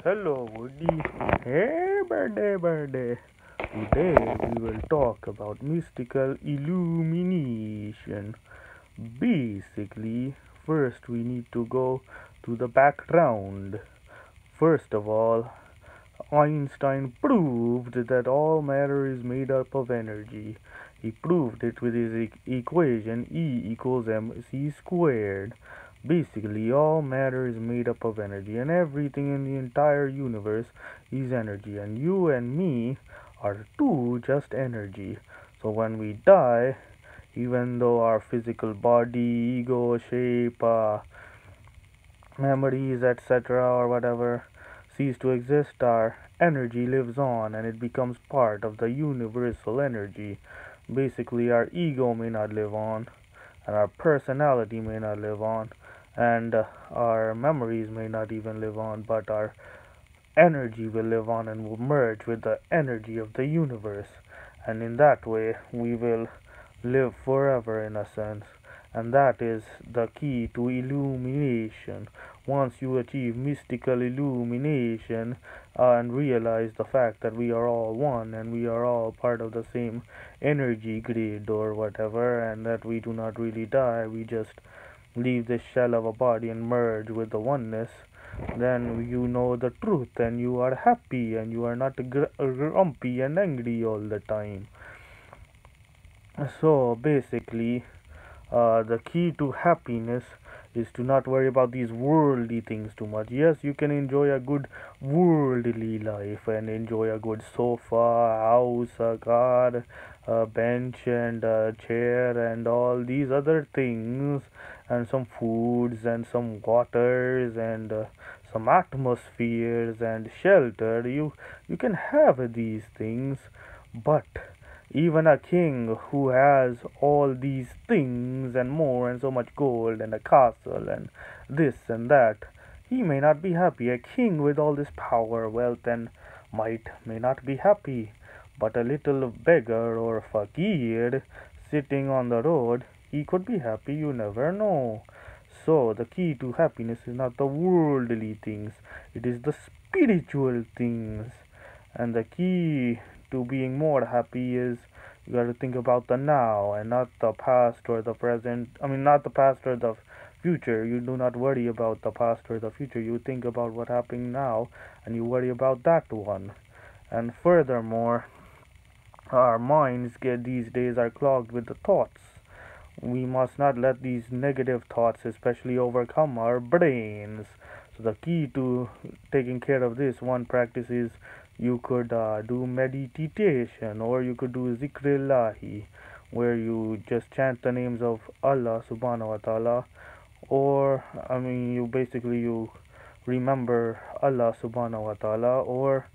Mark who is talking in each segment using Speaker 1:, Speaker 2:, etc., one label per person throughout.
Speaker 1: Hello, Woody. Hey, birthday. Today we will talk about mystical illumination. Basically, first we need to go to the background. First of all, Einstein proved that all matter is made up of energy. He proved it with his equation E equals mc squared. Basically, all matter is made up of energy, and everything in the entire universe is energy, and you and me are too just energy. So when we die, even though our physical body, ego, shape, memories, etc., or whatever cease to exist, our energy lives on and it becomes part of the universal energy. Basically, our ego may not live on, and our personality may not live on, and our memories may not even live on, but our energy will live on and will merge with the energy of the universe. And in that way, we will live forever in a sense. And that is the key to illumination. Once you achieve mystical illumination and realize the fact that we are all one and we are all part of the same energy grid or whatever, and that we do not really die, we just leave this shell of a body and merge with the oneness, then you know the truth and you are happy and you are not grumpy and angry all the time. So basically, the key to happiness is to not worry about these worldly things too much. Yes, you can enjoy a good worldly life and enjoy a good sofa, house, a car, a bench, and a chair, and all these other things, and some foods, and some waters, and some atmospheres, and shelter. You can have these things, but even a king who has all these things and more and so much gold and a castle and this and that, he may not be happy. A king with all this power, wealth, and might may not be happy. But a little beggar or fakir sitting on the road, he could be happy. You never know. So, the key to happiness is not the worldly things, it is the spiritual things. And the key to being more happy is you got to think about the now and not the past or the present. I mean, not the past or the future. You do not worry about the past or the future. You think about what happening now and you worry about that one. And furthermore, our minds get these days are clogged with the thoughts. We must not let these negative thoughts especially overcome our brains. So the key to taking care of this one practice is you could do meditation, or you could do zikrillahi, where you just chant the names of Allah subhanahu wa ta'ala, or I mean you remember Allah subhanahu wa ta'ala, or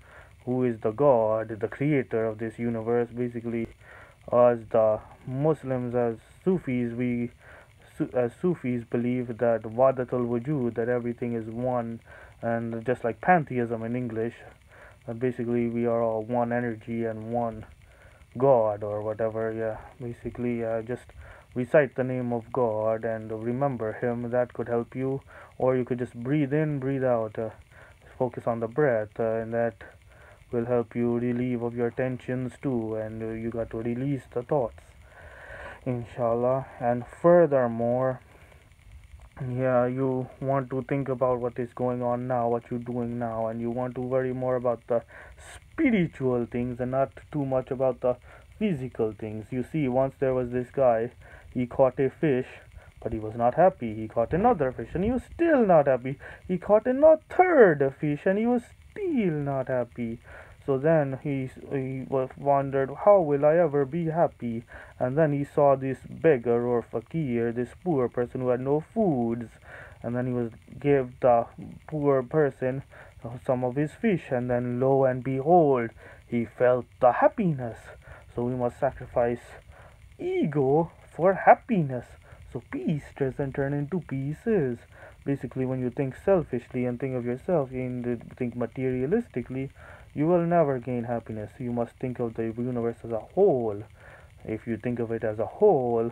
Speaker 1: who is the God, the creator of this universe. Basically, as the Muslims, as Sufis, we as Sufis believe that Wadatul Wujud, that everything is one, and just like pantheism in English, basically we are all one energy and one God or whatever. Yeah, basically, just recite the name of God and remember Him. That could help you, or you could just breathe in, breathe out, focus on the breath, and that will help you relieve of your tensions too, and you got to release the thoughts, inshallah. And furthermore, yeah, you want to think about what is going on now, what you're doing now, and you want to worry more about the spiritual things and not too much about the physical things. You see, once there was this guy, he caught a fish, but he was not happy. He caught another fish and he was still not happy. He caught a third fish and he was still not happy. So then he was wondered, how will I ever be happy? And then he saw this beggar or fakir, this poor person who had no foods, and then he was gave the poor person some of his fish, and then lo and behold, he felt the happiness. So we must sacrifice ego for happiness. So peace doesn't turn into pieces. Basically, when you think selfishly and think of yourself and think materialistically, you will never gain happiness. You must think of the universe as a whole. If you think of it as a whole,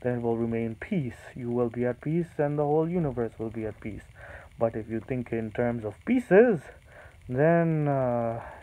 Speaker 1: then it will remain peace. You will be at peace and the whole universe will be at peace. But if you think in terms of pieces, then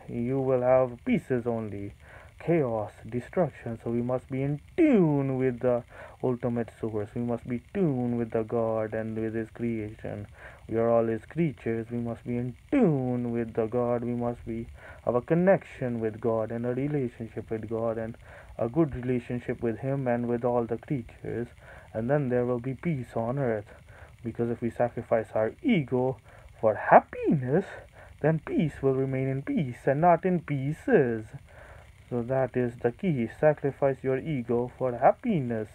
Speaker 1: you will have pieces only, chaos, destruction. So we must be in tune with the ultimate source. We must be tuned with the God and with His creation. We are all His creatures. We must be in tune with the God. We must be have a connection with God and a relationship with God and a good relationship with Him and with all the creatures. And then there will be peace on earth. Because if we sacrifice our ego for happiness, then peace will remain in peace and not in pieces. So that is the key. Sacrifice your ego for happiness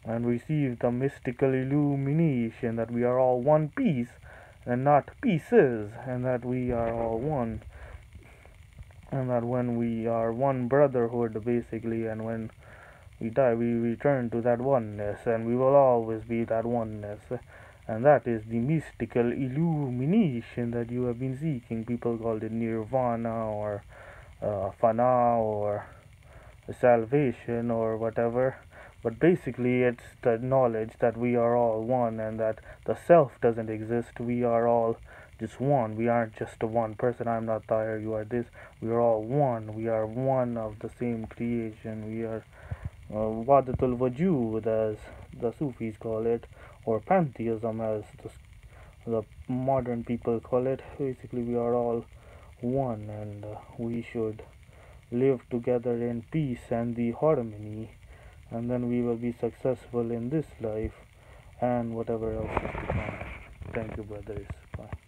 Speaker 1: and receive the mystical illumination that we are all one piece and not pieces, and that we are all one, and that when we are one brotherhood basically, and when we die we return to that oneness, and we will always be that oneness. And that is the mystical illumination that you have been seeking. People called it nirvana or fana or salvation or whatever. But basically, it's the knowledge that we are all one and that the self doesn't exist. We are all just one. We aren't just a one person. I'm not Tahir, you are this. We are all one. We are one of the same creation. We are Wahdatul Wujud, as the Sufis call it, or pantheism, as the modern people call it. Basically, we are all one, and we should live together in peace and the harmony, and then we will be successful in this life and whatever else is to come. Thank you, brothers. Bye.